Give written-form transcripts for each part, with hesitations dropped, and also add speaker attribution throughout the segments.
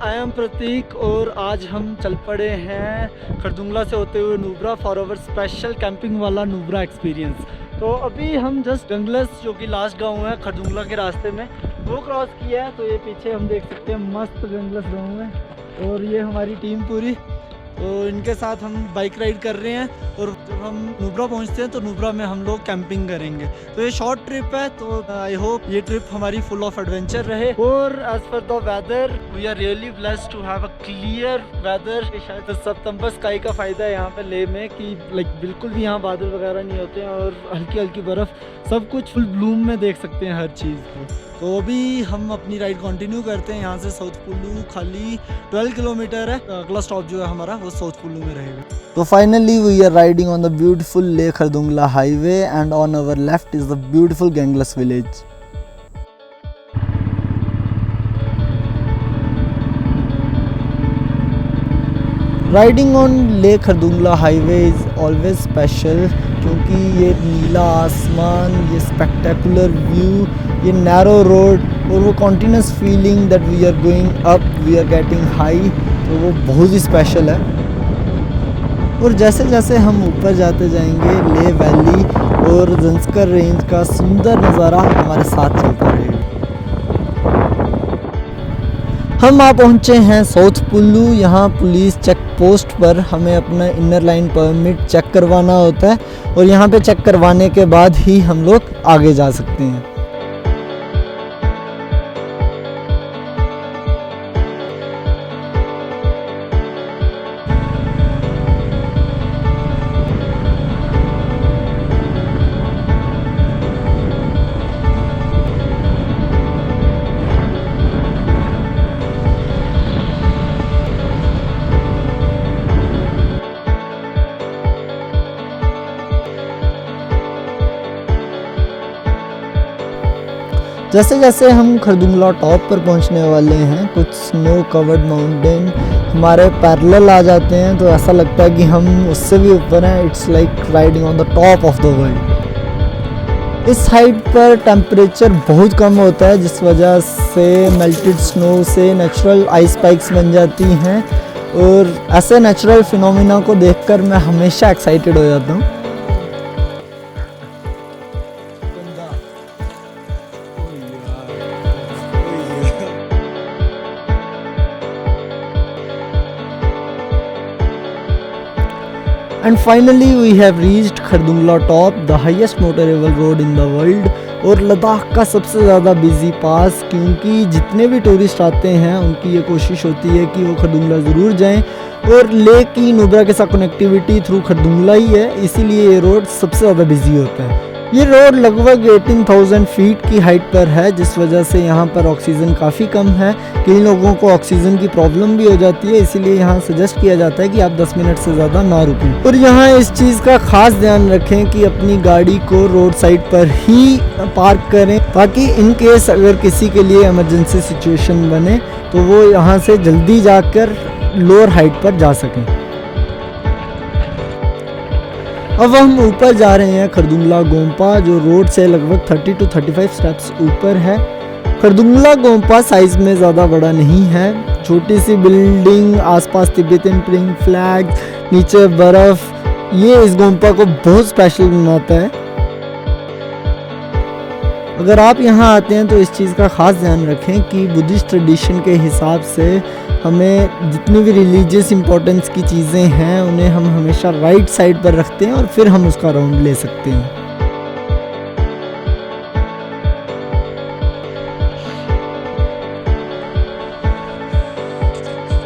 Speaker 1: I am प्रतीक और आज हम चल पड़े हैं खरदुंगला से होते हुए Nubra for our special camping वाला नुब्रा एक्सपीरियंस। तो अभी हम जस्ट गंगलस जो कि लास्ट गांव है खरदुंगला के रास्ते में वो क्रॉस किया है। तो ये पीछे हम देख सकते हैं मस्त गंगलस गांव है और ये हमारी टीम पूरी, तो इनके साथ हम बाइक राइड कर रहे हैं। और जब हम नुब्रा पहुंचते हैं तो नुब्रा में हम लोग कैंपिंग करेंगे। तो ये शॉर्ट ट्रिप है, तो आई होप ये ट्रिप हमारी फुल ऑफ एडवेंचर रहे। और as per the weather we are really blessed to have a clear weather. शायद सितंबर स्काई का फ़ायदा है यहाँ पे ले में कि लाइक बिल्कुल भी यहाँ बादल वगैरह नहीं होते हैं और हल्की हल्की बर्फ़, सब कुछ फुल ब्लूम में देख सकते हैं हर चीज़ को। तो अभी हम अपनी राइड कंटिन्यू करते हैं। यहाँ से साउथ कुल्लू खाली 12 किलोमीटर है। अगला स्टॉप जो है हमारा वो साउथ कुल्लू में रहेगा। तो finally we are riding on the beautiful Leh Khardungla highway and on our left is the beautiful Gangles village. Riding on Leh Khardungla highway is always special क्योंकि ये नीला आसमान, ये स्पेक्टेकुलर व्यू, ये नैरो रोड और वो continuous feeling that we are going up, we are getting high, तो वो बहुत ही स्पेशल है। और जैसे जैसे हम ऊपर जाते जाएंगे लेह वैली और ज़ंस्कर रेंज का सुंदर नज़ारा हमारे साथ चलता रहेगा। हम आ पहुँचे हैं साउथ कुल्लू। यहाँ पुलिस चेक पोस्ट पर हमें अपना इनर लाइन परमिट चेक करवाना होता है और यहाँ पे चेक करवाने के बाद ही हम लोग आगे जा सकते हैं। जैसे जैसे हम खरदुंगला टॉप पर पहुंचने वाले हैं, कुछ स्नो कवर्ड माउंटेन हमारे पैरेलल आ जाते हैं, तो ऐसा लगता है कि हम उससे भी ऊपर हैं। It's like riding on the top of the world. इस हाइट पर टेम्परेचर बहुत कम होता है जिस वजह से मेल्टेड स्नो से नेचुरल आइस स्पाइक्स बन जाती हैं और ऐसे नेचुरल फिनोमिना को देखकर मैं हमेशा एक्साइटेड हो जाता हूँ। And finally we have reached Khardung La top, the highest motorable road in the world और लद्दाख का सबसे ज़्यादा बिजी पास, क्योंकि जितने भी टूरिस्ट आते हैं उनकी ये कोशिश होती है कि वो खरदुंगला ज़रूर जाएं और लेह की नुब्रा के साथ कनेक्टिविटी थ्रू खरदुंगला ही है, इसीलिए ये रोड सबसे ज़्यादा बिजी होता है। ये रोड लगभग 18,000 फीट की हाइट पर है जिस वजह से यहाँ पर ऑक्सीजन काफ़ी कम है। कई लोगों को ऑक्सीजन की प्रॉब्लम भी हो जाती है, इसीलिए यहाँ सजेस्ट किया जाता है कि आप 10 मिनट से ज़्यादा ना रुकें। और यहाँ इस चीज़ का ख़ास ध्यान रखें कि अपनी गाड़ी को रोड साइड पर ही पार्क करें ताकि इन केस अगर किसी के लिए इमरजेंसी सिचुएशन बने तो वो यहाँ से जल्दी जाकर लोअर हाइट पर जा सकें। अब हम ऊपर जा रहे हैं खरदुंगला गोम्पा, जो रोड से लगभग 30 to 35 स्टेप्स ऊपर है। खरदुंगला गोम्पा साइज में ज़्यादा बड़ा नहीं है, छोटी सी बिल्डिंग, आसपास तिब्बतन प्रिंट फ्लैग, नीचे बर्फ़, ये इस गोम्पा को बहुत स्पेशल बनाता है। अगर आप यहाँ आते हैं तो इस चीज़ का ख़ास ध्यान रखें कि बुद्धिस्ट ट्रेडिशन के हिसाब से हमें जितनी भी रिलीजियस इंपॉर्टेंस की चीज़ें हैं उन्हें हम हमेशा राइट साइड पर रखते हैं और फिर हम उसका राउंड ले सकते हैं।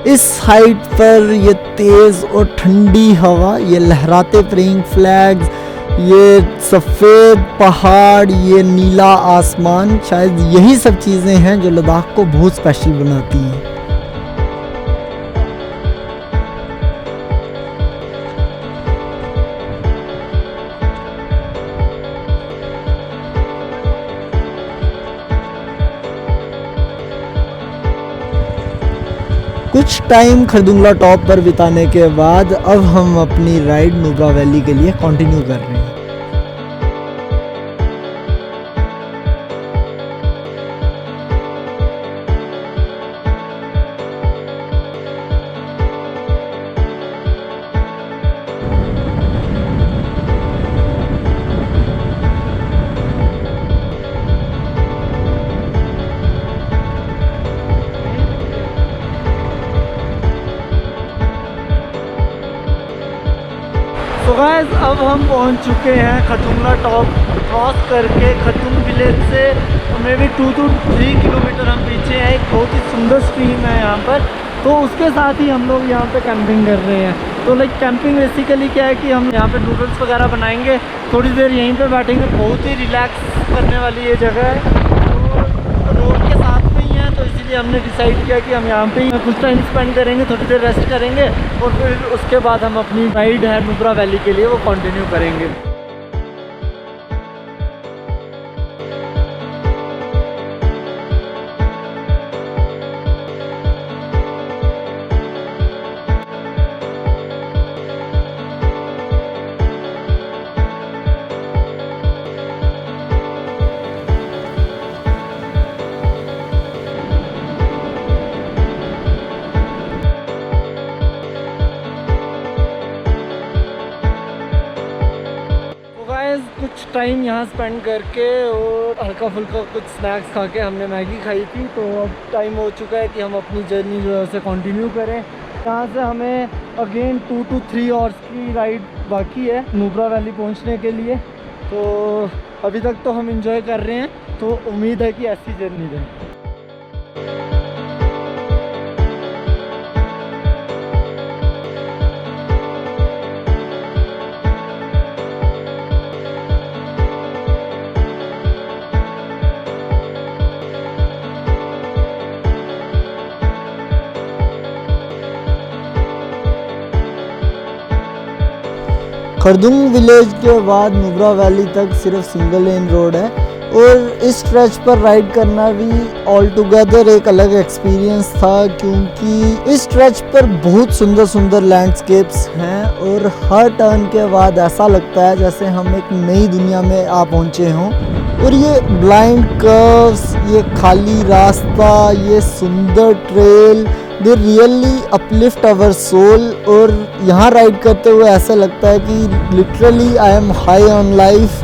Speaker 1: इस हाइट पर ये तेज़ और ठंडी हवा, ये लहराते प्रेइंग फ्लैग्स, ये सफ़ेद पहाड़, ये नीला आसमान, शायद यही सब चीज़ें हैं जो लद्दाख को बहुत स्पेशल बनाती हैं। कुछ टाइम खरदुंगला टॉप पर बिताने के बाद अब हम अपनी राइड नुब्रा वैली के लिए कंटिन्यू कर रहे हैं। तो गाइस अब हम पहुंच चुके हैं खरदुंगला टॉप क्रॉस करके। खरदुंग विलेज से मे भी 2 to 3 किलोमीटर हम पीछे हैं। एक बहुत ही सुंदर स्ट्रीम है यहाँ पर, तो उसके साथ ही हम लोग यहाँ पे कैंपिंग कर रहे हैं। तो लाइक कैंपिंग बेसिकली क्या है कि हम यहाँ पे नूडल्स वगैरह बनाएंगे, थोड़ी देर यहीं पे बैठेंगे। बहुत ही रिलैक्स करने वाली ये जगह है, तो रोड के साथ में ही है, तो इसीलिए हमने डिसाइड किया कि हम यहाँ पे ही कुछ टाइम स्पेंड करेंगे, थोड़ी देर रेस्ट करेंगे और फिर उसके बाद हम अपनी राइड है नुब्रा वैली के लिए वो कंटिन्यू करेंगे। कुछ टाइम यहाँ स्पेंड करके और हल्का फुल्का कुछ स्नैक्स खा के हमने मैगी खाई थी, तो अब टाइम हो चुका है कि हम अपनी जर्नी जो है उसे कंटिन्यू करें। यहाँ से हमें अगेन 2 to 3 आवर्स की राइड बाकी है नुब्रा वैली पहुँचने के लिए। तो अभी तक तो हम इंजॉय कर रहे हैं, तो उम्मीद है कि ऐसी जर्नी रहे। खरदुंग विलेज के बाद नुब्रा वैली तक सिर्फ सिंगल लेन रोड है और इस स्ट्रेच पर राइड करना भी ऑल टुगेदर एक अलग एक्सपीरियंस था, क्योंकि इस स्ट्रेच पर बहुत सुंदर सुंदर लैंडस्केप्स हैं और हर टर्न के बाद ऐसा लगता है जैसे हम एक नई दुनिया में आ पहुँचे हों। और ये ब्लाइंड कर्व्स, ये खाली रास्ता, ये सुंदर trail, they really uplift our soul. और यहाँ राइड करते हुए ऐसा लगता है कि literally I am high on life.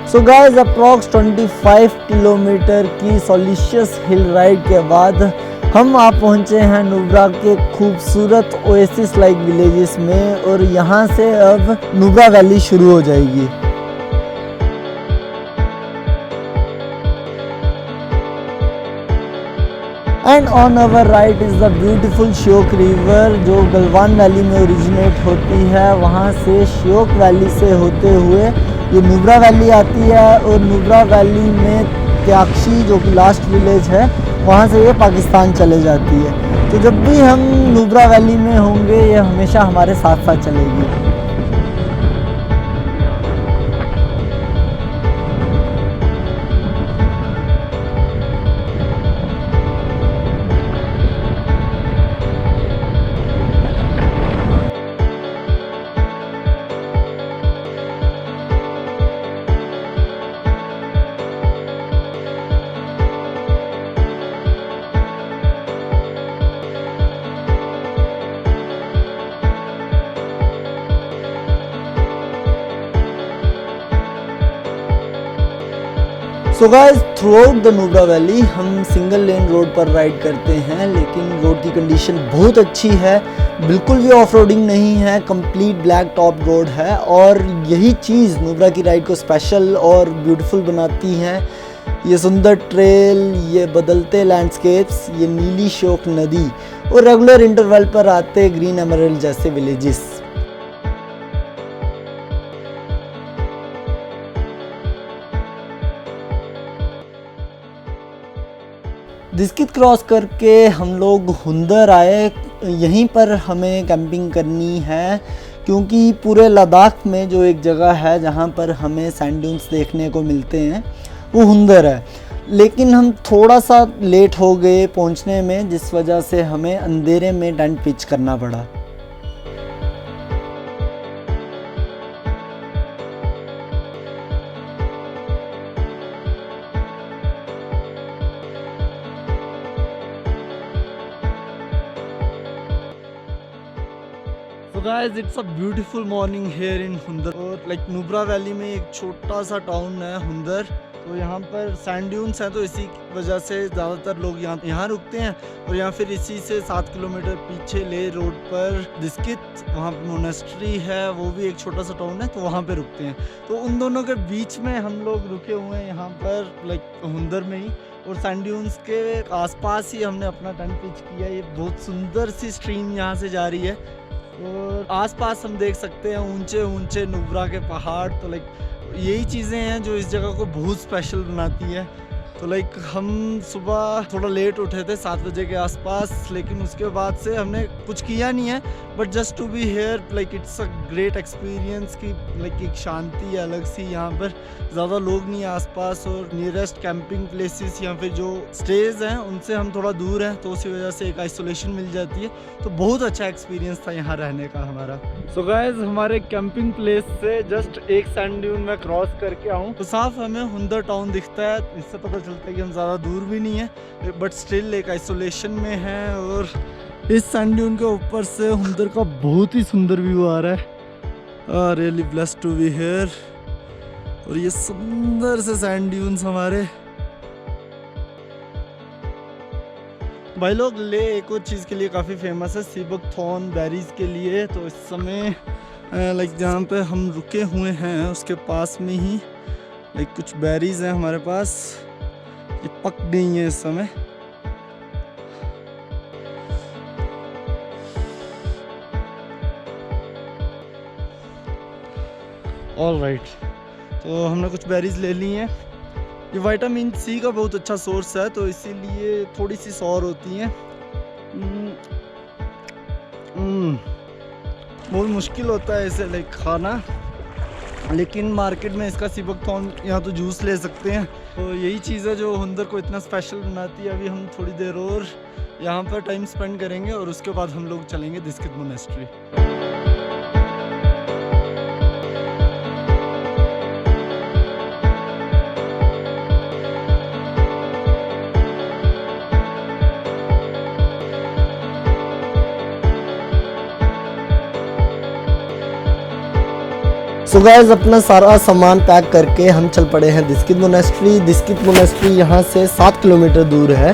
Speaker 1: So guys approx 25 kilometre की सॉलिशियस हिल राइड के बाद हम आप पहुंचे हैं नुब्रा के खूबसूरत ओएसिस लाइक विलेजेस में, और यहाँ से अब नुब्रा वैली शुरू हो जाएगी। And on our right is the beautiful Shyok river जो गलवान वैली में ओरिजिनेट होती है। वहाँ से श्योक वैली से होते हुए ये नुब्रा वैली आती है, और नुब्रा वैली में त्याक्षी जो कि लास्ट विलेज है वहाँ से ये पाकिस्तान चले जाती है। तो जब भी हम नुब्रा वैली में होंगे ये हमेशा हमारे साथ साथ चलेगी। So guys through out the Nubra valley हम सिंगल लेन रोड पर राइड करते हैं, लेकिन रोड की कंडीशन बहुत अच्छी है, बिल्कुल भी ऑफ रोडिंग नहीं है, कंप्लीट ब्लैक टॉप रोड है। और यही चीज़ नुब्रा की राइड को स्पेशल और ब्यूटीफुल बनाती है। ये सुंदर ट्रेल, ये बदलते लैंडस्केप्स, ये नीली श्योक नदी और रेगुलर इंटरवल पर आते ग्रीन एमरल्ड जैसे विलेजेस। दिस्कित क्रॉस करके हम लोग हुंदर आए। यहीं पर हमें कैंपिंग करनी है, क्योंकि पूरे लद्दाख में जो एक जगह है जहाँ पर हमें सैंड ड्यून्स देखने को मिलते हैं वो हुंदर है। लेकिन हम थोड़ा सा लेट हो गए पहुँचने में, जिस वजह से हमें अंधेरे में टेंट पिच करना पड़ा। So guys, it's a beautiful morning here in हुंदर और लाइक नुब्रा वैली में एक छोटा सा टाउन है हुंदर। तो यहाँ पर सैंड ड्यून्स हैं तो इसी वजह से ज़्यादातर लोग यहाँ रुकते हैं। और यहाँ फिर इसी से 7 किलोमीटर पीछे ले रोड पर दिस्कित वहाँ पर मोनेस्ट्री है, वो भी एक छोटा सा टाउन है, तो वहाँ पे रुकते हैं। तो उन दोनों के बीच में हम लोग रुके हुए हैं यहाँ पर लाइक हुंदर में ही। और सैंड ड्यून्स के आसपास ही हमने अपना टेंट पिच किया। ये बहुत सुंदर सी स्ट्रीम यहाँ से जा रही है और आसपास हम देख सकते हैं ऊंचे ऊंचे नुब्रा के पहाड़। तो लाइक यही चीज़ें हैं जो इस जगह को बहुत स्पेशल बनाती है। तो लाइक हम सुबह थोड़ा लेट उठे थे 7 बजे के आसपास, लेकिन उसके बाद से हमने कुछ किया नहीं है, but just to be here like it's a great experience की लाइक एक शांति है अलग सी। यहाँ पर ज़्यादा लोग नहीं है आसपास और नियरेस्ट कैंपिंग प्लेसेस या फिर जो स्टेज हैं उनसे हम थोड़ा दूर हैं, तो उसी वजह से एक आइसोलेशन मिल जाती है। तो बहुत अच्छा एक्सपीरियंस था यहाँ रहने का हमारा। सो गाइस, हमारे कैंपिंग प्लेस से जस्ट एक सैंड ड्यून में क्रॉस करके आऊँ तो साफ हमें हुंदर टाउन दिखता है। इससे पता चलता है कि हम ज़्यादा दूर भी नहीं है, बट स्टिल एक आइसोलेशन में है। और इस सैंड ड्यून के ऊपर से हुंदर का बहुत ही सुंदर व्यू आ रहा है। Really blessed to be here. और ये सुंदर से सैंड ड्यून्स हमारे भाई लोग ले एक और चीज़ के लिए काफ़ी फेमस है, सीबकथॉर्न बेरीज के लिए। तो इस समय लाइक जहाँ पे हम रुके हुए हैं उसके पास में ही लाइक कुछ बेरीज हैं हमारे पास, ये पक गई हैं इस समय। ऑल राइट, तो हमने कुछ बेरीज ले ली हैं। ये विटामिन सी का बहुत अच्छा सोर्स है, तो इसीलिए थोड़ी सी सौर होती हैं। बहुत मुश्किल होता है इसे लाइक खाना, लेकिन मार्केट में इसका सीबकथॉर्न यहाँ तो जूस ले सकते हैं। तो यही चीज़ है जो हुंदर को इतना स्पेशल बनाती है। अभी हम थोड़ी देर और यहाँ पर टाइम स्पेंड करेंगे और उसके बाद हम लोग चलेंगे दिस्कित मोनेस्ट्री।
Speaker 2: सो गाइस, अपना सारा सामान पैक करके हम चल पड़े हैं दिस्कित मोनेस्ट्री। दिस्कित मोनेस्ट्री यहाँ से 7 किलोमीटर दूर है,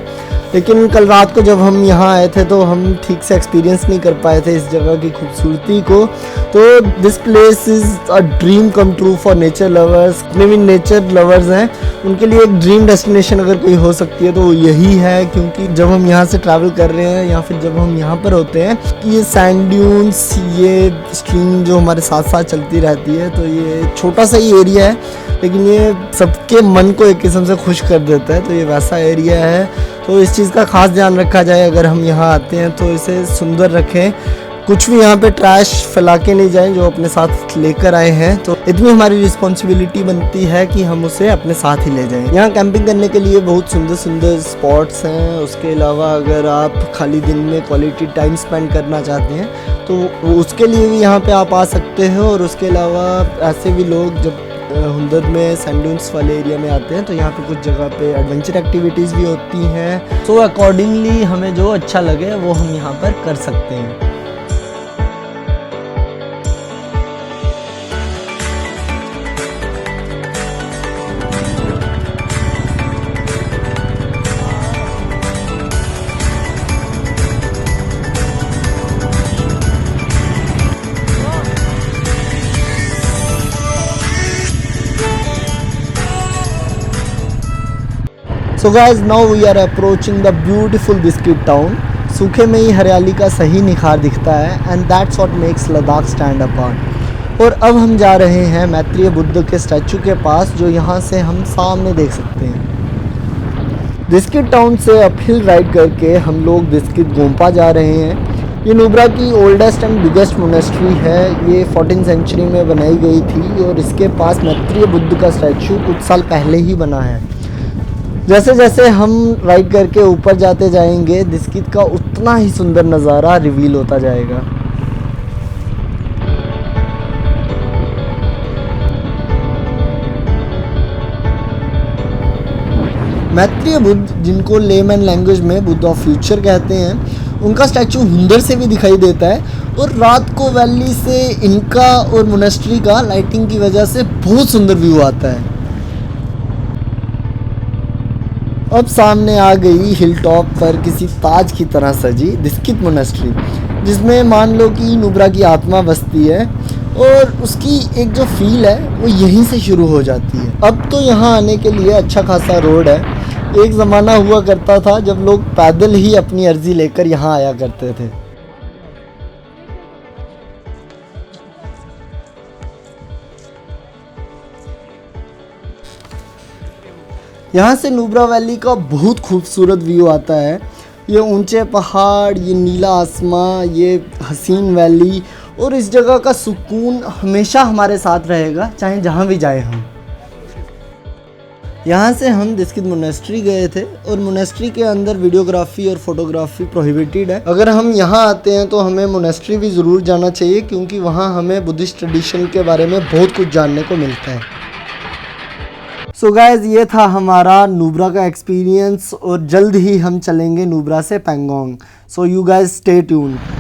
Speaker 2: लेकिन कल रात को जब हम यहाँ आए थे तो हम ठीक से एक्सपीरियंस नहीं कर पाए थे इस जगह की खूबसूरती को। तो this place is a dream come true for nature lovers. जितने भी नेचर लवर्स हैं उनके लिए एक ड्रीम डेस्टिनेशन अगर कोई हो सकती है तो यही है, क्योंकि जब हम यहाँ से ट्रैवल कर रहे हैं या फिर जब हम यहाँ पर होते हैं कि ये सैंड ड्यून्स, ये स्ट्रीम जो हमारे साथ साथ चलती रहती है, तो ये छोटा सा ही एरिया है लेकिन ये सबके मन को एक किस्म से खुश कर देता है। तो ये वैसा एरिया है, तो इस चीज़ का खास ध्यान रखा जाए। अगर हम यहाँ आते हैं तो इसे सुंदर रखें, कुछ भी यहाँ पे ट्रैश फैला के नहीं जाएं जो अपने साथ लेकर आए हैं। तो इतनी हमारी रिस्पॉन्सिबिलिटी बनती है कि हम उसे अपने साथ ही ले जाएं। यहाँ कैंपिंग करने के लिए बहुत सुंदर सुंदर स्पॉट्स हैं। उसके अलावा अगर आप खाली दिन में क्वालिटी टाइम स्पेंड करना चाहते हैं तो उसके लिए भी यहाँ पे आप आ सकते हैं। और उसके अलावा ऐसे भी लोग जब हुंदर में सैंड ड्यून्स वाले एरिया में आते हैं तो यहाँ पे कुछ जगह पे एडवेंचर एक्टिविटीज़ भी होती हैं। सो अकॉर्डिंगली हमें जो अच्छा लगे वो हम यहाँ पर कर सकते हैं। So guys, now we are approaching the beautiful Diskit town. सूखे में ही हरियाली का सही निखार दिखता है and that's what makes Ladakh stand apart. और अब हम जा रहे हैं मैत्रेय बुद्ध के स्टैचू के पास, जो यहाँ से हम सामने देख सकते हैं। दिस्कित टाउन से अपहिल राइड करके हम लोग दिस्कित गोम्पा जा रहे हैं। ये नुब्रा की ओल्डेस्ट एंड बिगेस्ट मोनेस्ट्री है। ये 14th सेंचुरी में बनाई गई थी और इसके पास मैत्रेय बुद्ध का स्टैचू कुछ साल पहले ही बना है। जैसे जैसे हम राइड करके ऊपर जाते जाएंगे दिस्कित का उतना ही सुंदर नज़ारा रिवील होता जाएगा। मैत्रेय बुद्ध, जिनको लेमैन लैंग्वेज में बुद्ध ऑफ फ्यूचर कहते हैं, उनका स्टैचू हुंदर से भी दिखाई देता है और रात को वैली से इनका और मोनेस्ट्री का लाइटिंग की वजह से बहुत सुंदर व्यू आता है। अब सामने आ गई हिल टॉप पर किसी ताज की तरह सजी दिस्कित मोनेस्ट्री, जिसमें मान लो कि नुब्रा की आत्मा बसती है और उसकी एक जो फील है वो यहीं से शुरू हो जाती है। अब तो यहाँ आने के लिए अच्छा खासा रोड है। एक ज़माना हुआ करता था जब लोग पैदल ही अपनी अर्जी लेकर यहाँ आया करते थे। यहाँ से नुब्रा वैली का बहुत खूबसूरत व्यू आता है। ये ऊंचे पहाड़, ये नीला आसमां, ये हसीन वैली और इस जगह का सुकून हमेशा हमारे साथ रहेगा, चाहे जहाँ भी जाए हम। यहाँ से हम दिस्कित मोनेस्ट्री गए थे और मोनेस्ट्री के अंदर वीडियोग्राफी और फोटोग्राफी प्रोहिबिटेड है। अगर हम यहाँ आते हैं तो हमें मोनेस्ट्री भी ज़रूर जाना चाहिए, क्योंकि वहाँ हमें बुद्धिस्ट ट्रेडिशन के बारे में बहुत कुछ जानने को मिलता है। सो गाइज, ये था हमारा नुब्रा का एक्सपीरियंस और जल्द ही हम चलेंगे नुब्रा से Pangong. So you guys stay tuned.